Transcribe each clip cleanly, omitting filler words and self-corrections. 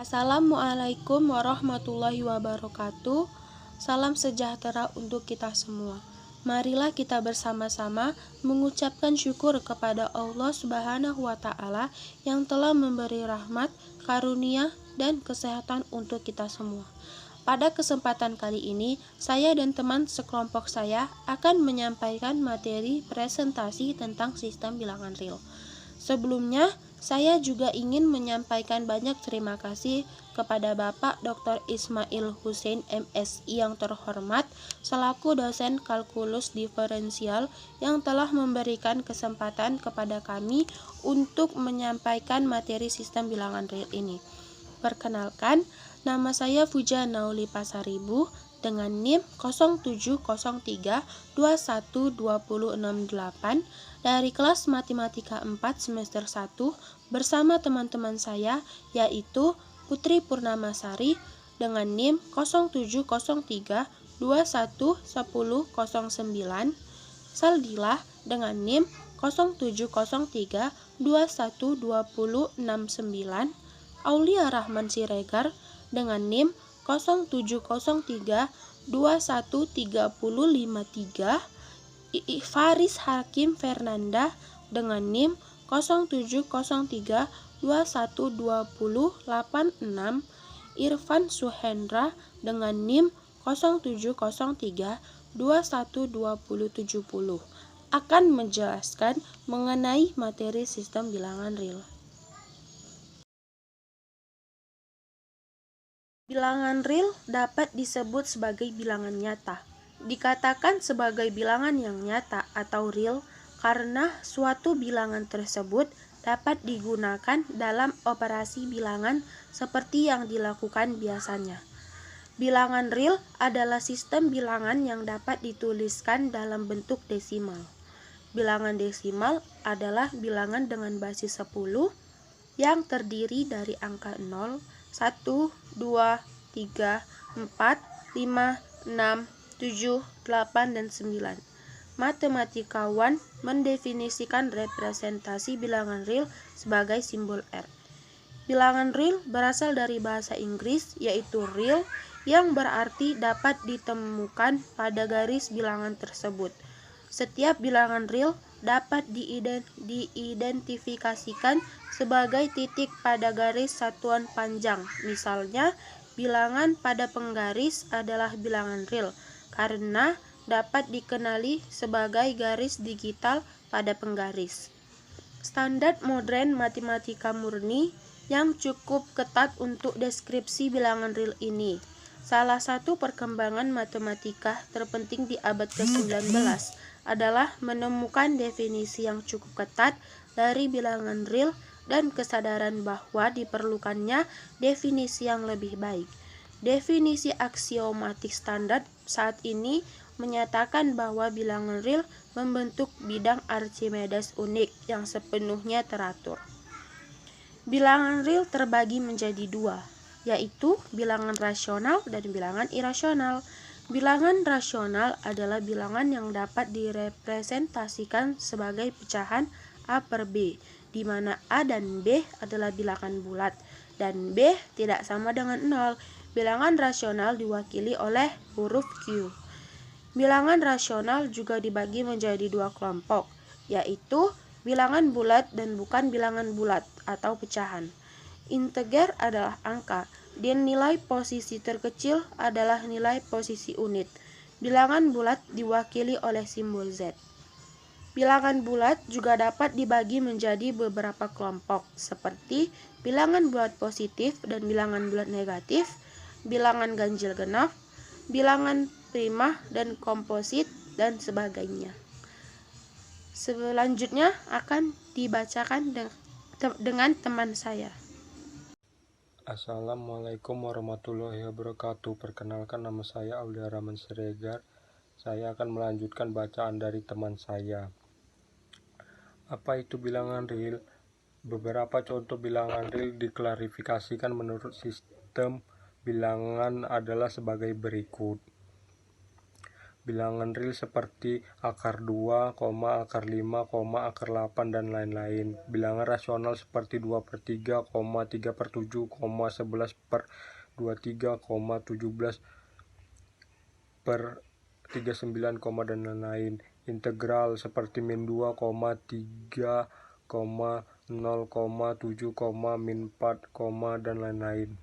Assalamualaikum warahmatullahi wabarakatuh. Salam sejahtera untuk kita semua. Marilah kita bersama-sama mengucapkan syukur kepada Allah Subhanahu wa Ta'ala yang telah memberi rahmat, karunia, dan kesehatan untuk kita semua. Pada kesempatan kali ini, saya dan teman sekelompok saya akan menyampaikan materi presentasi tentang sistem bilangan real. Sebelumnya, saya juga ingin menyampaikan banyak terima kasih kepada Bapak Dr. Ismail Hussein MSI yang terhormat selaku dosen kalkulus diferensial yang telah memberikan kesempatan kepada kami untuk menyampaikan materi sistem bilangan real ini. Perkenalkan, nama saya Fuja Nauli Pasaribu dengan NIM 0703212068 dari kelas Matematika 4 semester 1 bersama teman-teman saya yaitu Putri Purnamasari dengan NIM 0703211009, Saldilah dengan NIM 0703212069, Aulia Rahman Siregar dengan NIM 0703213053, Faris Hakim Fernanda dengan NIM 0703212086, Irfan Suhendra dengan NIM 0703212070 akan menjelaskan mengenai materi sistem bilangan real. Bilangan real dapat disebut sebagai bilangan nyata. Dikatakan sebagai bilangan yang nyata atau real karena suatu bilangan tersebut dapat digunakan dalam operasi bilangan seperti yang dilakukan biasanya. Bilangan real adalah sistem bilangan yang dapat dituliskan dalam bentuk desimal. Bilangan desimal adalah bilangan dengan basis 10 yang terdiri dari angka 0, 1, 2, 3, 4, 5, 6, 7, 8, dan 9. Matematikawan mendefinisikan representasi bilangan real sebagai simbol R. Bilangan real berasal dari bahasa Inggris yaitu real yang berarti dapat ditemukan pada garis bilangan tersebut. Setiap bilangan real dapat diidentifikasikan sebagai titik pada garis satuan panjang. Misalnya, bilangan pada penggaris adalah bilangan real karena dapat dikenali sebagai garis digital pada penggaris. Standar modern matematika murni yang cukup ketat untuk deskripsi bilangan real ini. Salah satu perkembangan matematika terpenting di abad ke-19 adalah menemukan definisi yang cukup ketat dari bilangan real dan kesadaran bahwa diperlukannya definisi yang lebih baik. Definisi aksiomatik standar saat ini menyatakan bahwa bilangan real membentuk bidang Archimedes unik yang sepenuhnya teratur. Bilangan real terbagi menjadi dua, yaitu bilangan rasional dan bilangan irasional. Bilangan rasional adalah bilangan yang dapat direpresentasikan sebagai pecahan A per B, di mana A dan B adalah bilangan bulat, dan B tidak sama dengan 0. Bilangan rasional diwakili oleh huruf Q. Bilangan rasional juga dibagi menjadi dua kelompok, yaitu bilangan bulat dan bukan bilangan bulat atau pecahan. Integer adalah angka, dan nilai posisi terkecil adalah nilai posisi unit. Bilangan bulat diwakili oleh simbol Z. Bilangan bulat juga dapat dibagi menjadi beberapa kelompok, seperti bilangan bulat positif dan bilangan bulat negatif, bilangan ganjil genap, bilangan prima dan komposit, dan sebagainya. Selanjutnya akan dibacakan dengan teman saya. Assalamualaikum warahmatullahi wabarakatuh. Perkenalkan, nama saya Aulia Rahman Siregar. Saya akan melanjutkan bacaan dari teman saya. Apa itu bilangan real? Beberapa contoh bilangan real diklarifikasikan menurut sistem bilangan adalah sebagai berikut. bilangan real seperti akar 2, akar 5, akar 8, dan lain-lain. Bilangan rasional seperti 2/3, 3/7, 11/23, 17/39, dan lain-lain. Integral seperti min 2, 3, 0,7, min 4, dan lain-lain.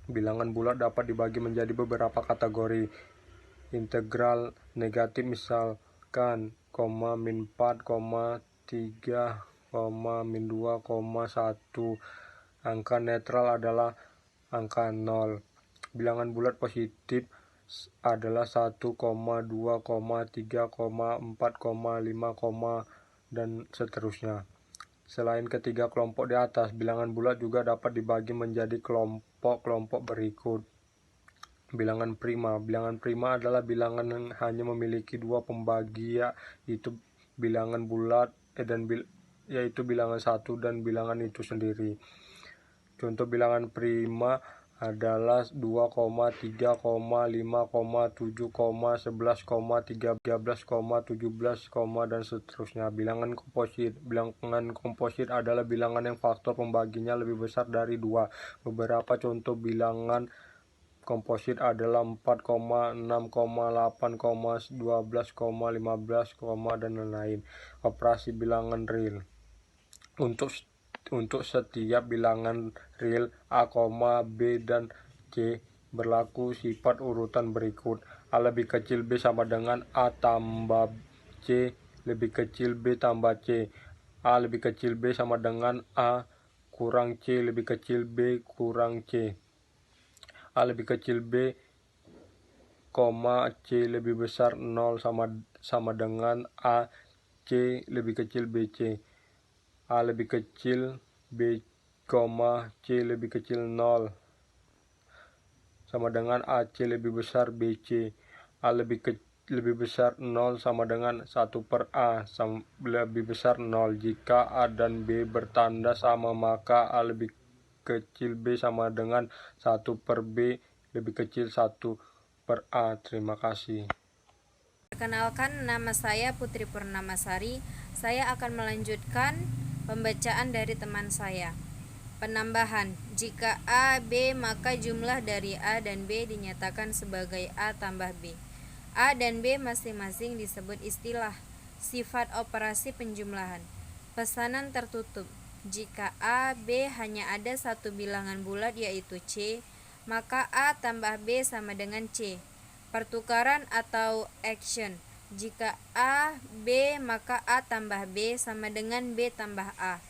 Bilangan bulat dapat dibagi menjadi beberapa kategori. Integral negatif misalkan, min 4, 3, min 2, 1. Angka netral adalah angka 0. Bilangan bulat positif adalah 1, 2, 3, 4, 5, dan seterusnya. Selain ketiga kelompok di atas, bilangan bulat juga dapat dibagi menjadi kelompok-kelompok berikut. Bilangan prima. Bilangan prima adalah bilangan yang hanya memiliki dua pembagi, yaitu bilangan bulat yaitu bilangan satu dan bilangan itu sendiri. Contoh bilangan prima adalah 2, 3, 5, 7, 11, 13, 17, dan seterusnya. Bilangan komposit. Bilangan komposit adalah bilangan yang faktor pembaginya lebih besar dari 2. Beberapa contoh bilangan komposit adalah 4, 6, 8, 12, 15, dan lain-lain. Operasi bilangan real. Untuk setiap bilangan real A, B, dan C berlaku sifat urutan berikut. A lebih kecil B sama dengan A tambah C lebih kecil B tambah C. A lebih kecil B sama dengan A kurang C lebih kecil B kurang C. A lebih kecil B, C lebih besar 0 sama dengan A C lebih kecil BC. A lebih kecil B, C lebih kecil 0 sama dengan AC lebih besar BC. A lebih besar 0 sama dengan 1/A lebih besar 0. Jika A dan B bertanda sama, maka A lebih kecil B sama dengan 1/B lebih kecil 1/A. Terima kasih. Perkenalkan, nama saya Putri Purnamasari. Saya akan melanjutkan pembacaan dari teman saya. Penambahan. Jika A, B, maka jumlah dari A dan B dinyatakan sebagai A tambah B. A dan B masing-masing disebut istilah. Sifat operasi penjumlahan. Pesanan tertutup. Jika A, B hanya ada satu bilangan bulat yaitu C, maka A tambah B sama dengan C. Pertukaran atau action. Jika A, B, maka A tambah B sama dengan B tambah A.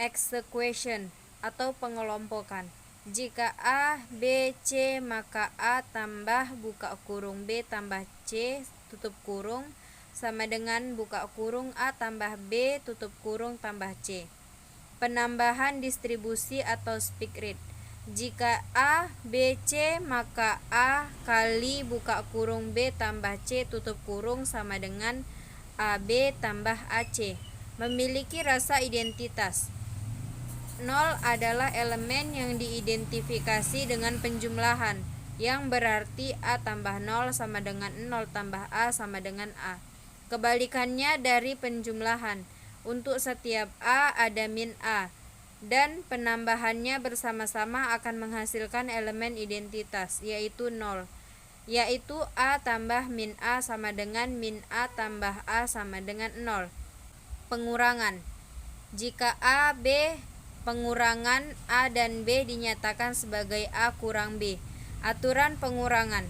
Execution atau pengelompokan. Jika A, B, C, maka A tambah buka kurung B tambah C tutup kurung sama dengan buka kurung A tambah B tutup kurung tambah C. Penambahan distribusi atau speak rate. Jika A, B, C, maka A kali buka kurung B tambah C tutup kurung sama dengan AB tambah AC. Memiliki rasa identitas. 0 adalah elemen yang diidentifikasi dengan penjumlahan, yang berarti A tambah 0 sama dengan 0 tambah A sama dengan A. Kebalikannya dari penjumlahan. Untuk setiap A ada min A, dan penambahannya bersama-sama akan menghasilkan elemen identitas, yaitu 0, yaitu A tambah min A sama dengan min A tambah A sama dengan 0. Pengurangan. Jika A, B, pengurangan A dan B dinyatakan sebagai A kurang B. Aturan pengurangan.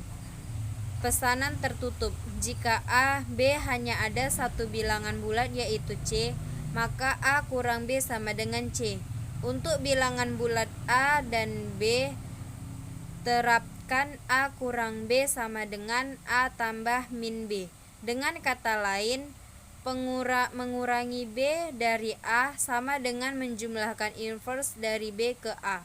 Pesanan tertutup. Jika A, B hanya ada satu bilangan bulat yaitu C, maka A kurang B sama dengan C. Untuk bilangan bulat A dan B, terapkan A kurang B sama dengan A tambah min B. Dengan kata lain, mengurangi B dari A sama dengan menjumlahkan inverse dari B ke A.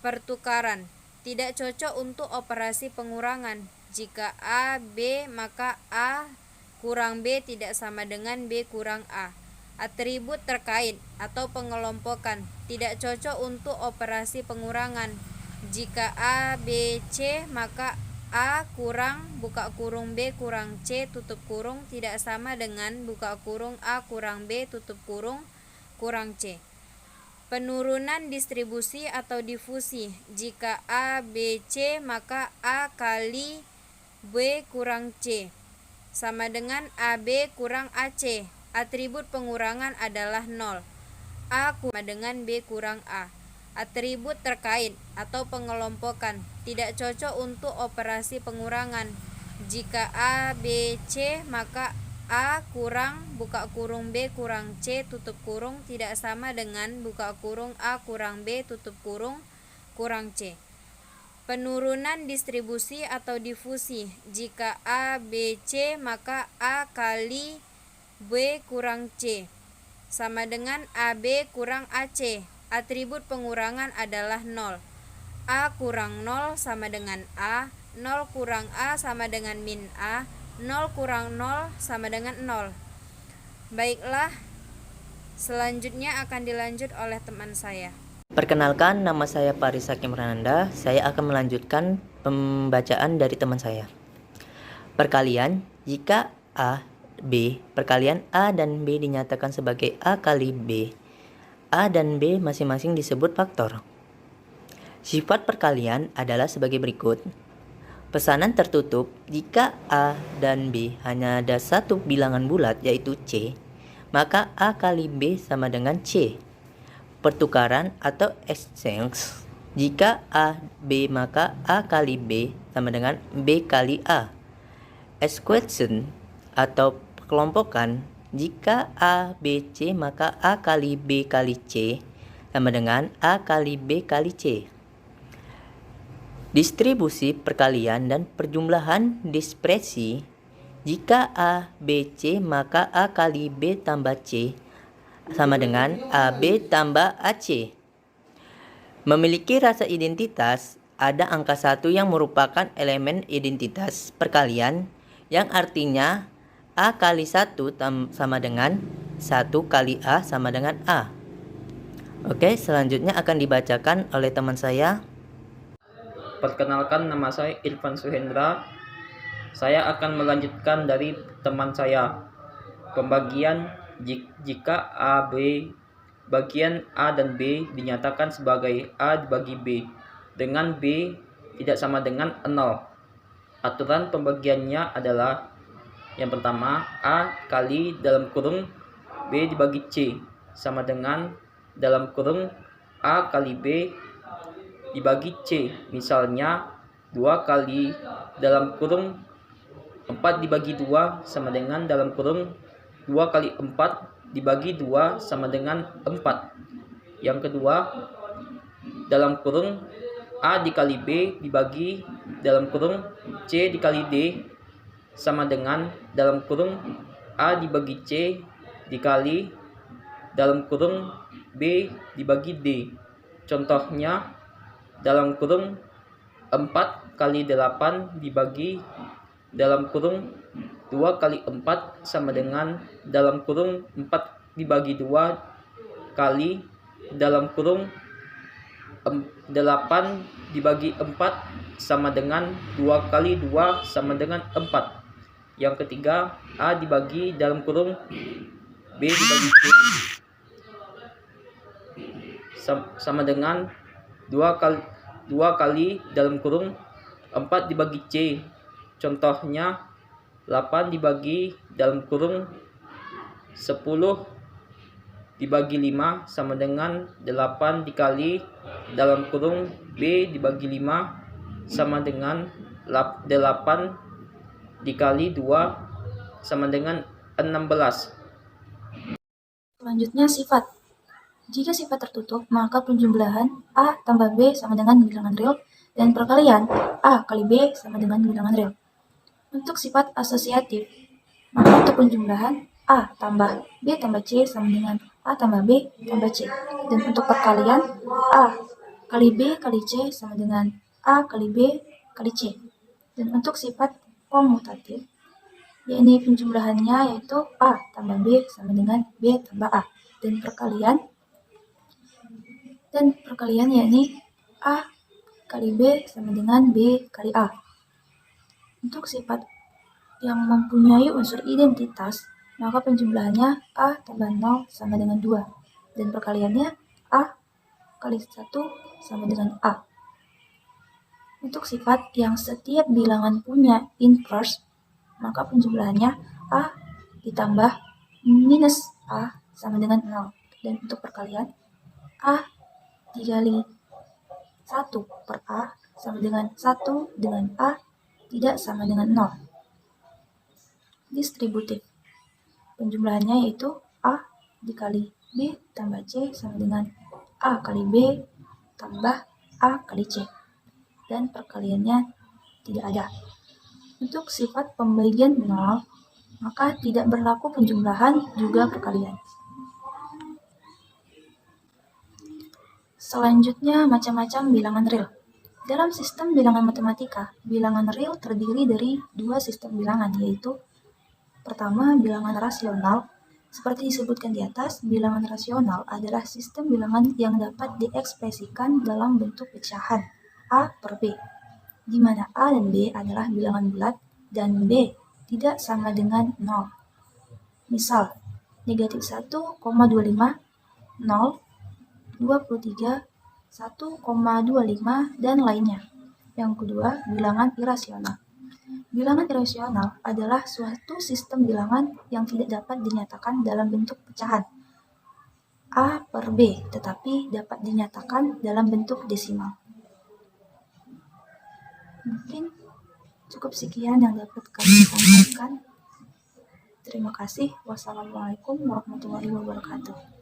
Pertukaran. Tidak cocok untuk operasi pengurangan. Jika A, B, maka A kurang B tidak sama dengan B kurang A. Atribut terkait atau pengelompokan. Tidak cocok untuk operasi pengurangan. Jika A, B, C, maka A kurang buka kurung B kurang C tutup kurung tidak sama dengan buka kurung A kurang B tutup kurung C. Penurunan distribusi atau difusi. Jika A, B, C, maka A kali B kurang C sama dengan AB kurang AC. Atribut pengurangan adalah 0. A sama dengan B kurang A. Atribut terkait atau pengelompokan tidak cocok untuk operasi pengurangan. Jika A, B, C, maka A kurang buka kurung B kurang C tutup kurung tidak sama dengan buka kurung A kurang B tutup kurung C. Penurunan distribusi atau difusi. Jika A, B, C, maka A kali B kurang C sama dengan AB kurang AC. Atribut pengurangan adalah 0. A kurang 0 sama dengan A, 0 kurang A sama dengan min A, 0 kurang 0 sama dengan 0. Baiklah, selanjutnya akan dilanjut oleh teman saya. Perkenalkan, nama saya Paris Hakim Rananda. Saya akan melanjutkan pembacaan dari teman saya. Perkalian, jika A, B, perkalian A dan B dinyatakan sebagai A kali B. A dan B masing-masing disebut faktor. Sifat perkalian adalah sebagai berikut. Pesanan tertutup, jika A dan B hanya ada satu bilangan bulat yaitu C, maka A kali B sama dengan C. Pertukaran atau exchange, jika A, B maka A kali B sama dengan B kali A. Equation atau kelompokan, jika A, B, C maka A kali B kali C sama dengan A kali B kali C. Distribusi perkalian dan perjumlahan dispersi, jika A, B, C maka A kali B tambah C sama dengan AB tambah AC. Memiliki rasa identitas, ada angka 1 yang merupakan elemen identitas perkalian yang artinya A kali 1 sama dengan 1 kali A sama dengan A. Oke, selanjutnya akan dibacakan oleh teman saya. Perkenalkan, nama saya Irfan Suhendra. Saya akan melanjutkan dari teman saya. Pembagian, jika A, B, bagian A dan B dinyatakan sebagai A dibagi B, dengan B tidak sama dengan 0. Aturan pembagiannya adalah yang pertama, A kali dalam kurung B dibagi C sama dengan dalam kurung A kali B dibagi C. Misalnya 2 kali dalam kurung 4 dibagi 2 sama dengan dalam kurung 2 kali 4 dibagi 2 sama dengan 4. Yang kedua, dalam kurung A dikali B dibagi dalam kurung C dikali D sama dengan dalam kurung A dibagi C dikali dalam kurung B dibagi D. Contohnya, dalam kurung 4 kali 8 dibagi dalam kurung 2 kali 4 sama dengan dalam kurung 4 dibagi 2 kali dalam kurung 8 dibagi 4 sama dengan 2 kali 2 sama dengan 4. Yang ketiga, A dibagi dalam kurung B dibagi C sama dengan 2 kali dalam kurung 4 dibagi C. Contohnya, 8 dibagi dalam kurung 10 dibagi 5 sama dengan 8 dikali dalam kurung B dibagi 5 sama dengan 8 dikali 2 sama dengan 16. Selanjutnya sifat. Jika sifat tertutup, maka penjumlahan A tambah B sama dengan bilangan real dan perkalian A kali B sama dengan bilangan real. Untuk sifat asosiatif, maka untuk penjumlahan A tambah B tambah C sama dengan A tambah B tambah C. Dan untuk perkalian A kali B kali C sama dengan A kali B kali C. Dan untuk sifat komutatif, yakni penjumlahannya yaitu A tambah B sama dengan B tambah A. Dan perkalian yakni A kali B sama dengan B kali A. Untuk sifat yang mempunyai unsur identitas, maka penjumlahannya A tambah 0 sama dengan 2, dan perkaliannya A kali 1 sama dengan A. Untuk sifat yang setiap bilangan punya inverse, maka penjumlahannya A ditambah minus A sama dengan 0, dan untuk perkalian A dikali 1 per A sama dengan 1 dengan A tidak sama dengan 0. Distributif. Penjumlahannya yaitu A dikali B tambah C sama dengan A kali B tambah A kali C. Dan perkaliannya tidak ada. Untuk sifat pembagian 0, maka tidak berlaku penjumlahan juga perkalian. Selanjutnya, macam-macam bilangan real. Dalam sistem bilangan matematika, bilangan real terdiri dari dua sistem bilangan, yaitu pertama, bilangan rasional. Seperti disebutkan di atas, bilangan rasional adalah sistem bilangan yang dapat diekspresikan dalam bentuk pecahan A per B, di mana A dan B adalah bilangan bulat dan B tidak sama dengan 0. Misal, negatif 1,25, 0, 23, 1,25, dan lainnya. Yang kedua, bilangan irasional. Bilangan irasional adalah suatu sistem bilangan yang tidak dapat dinyatakan dalam bentuk pecahan A per B, tetapi dapat dinyatakan dalam bentuk desimal. Mungkin cukup sekian yang dapat kami sampaikan. Terima kasih. Wassalamualaikum warahmatullahi wabarakatuh.